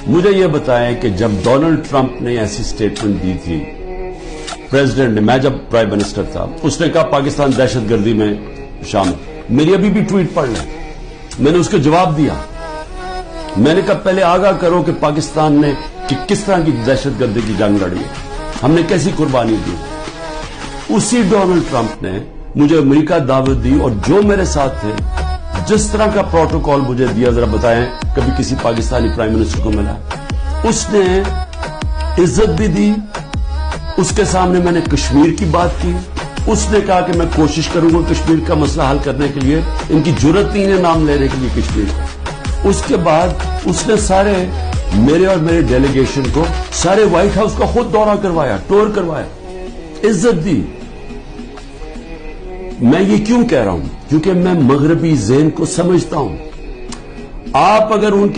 مجھے یہ بتائیں کہ جب ڈونلڈ ٹرمپ نے ایسی سٹیٹمنٹ دی تھی پریزیڈنٹ نے، میں جب پرائم منسٹر تھا، اس نے کہا پاکستان دہشت گردی میں شامل، میری ابھی بھی ٹویٹ پڑھ لیں، میں نے اس کو جواب دیا، میں نے کہا پہلے آگاہ کرو کہ پاکستان نے کس طرح کی دہشت گردی کی جنگ لڑی ہے، ہم نے کیسی قربانی دی۔ اسی ڈونلڈ ٹرمپ نے مجھے امریکہ دعوت دی، اور جو میرے ساتھ تھے جس طرح کا پروٹوکول مجھے دیا، ذرا بتائیں کبھی کسی پاکستانی پرائم منسٹر کو ملا؟ اس نے عزت بھی دی، اس کے سامنے میں نے کشمیر کی بات کی، اس نے کہا کہ میں کوشش کروں گا کشمیر کا مسئلہ حل کرنے کے لیے، ان کی جرت نہیں ہے نام لینے کے لیے کشمیر کا۔ اس کے بعد اس نے سارے میرے اور میرے ڈیلیگیشن کو سارے وائٹ ہاؤس کا خود دورہ کروایا، ٹور کروایا، عزت دی۔ میں یہ کیوں کہہ رہا ہوں؟ کیونکہ میں مغربی ذہن کو سمجھتا ہوں۔ آپ اگر ان کے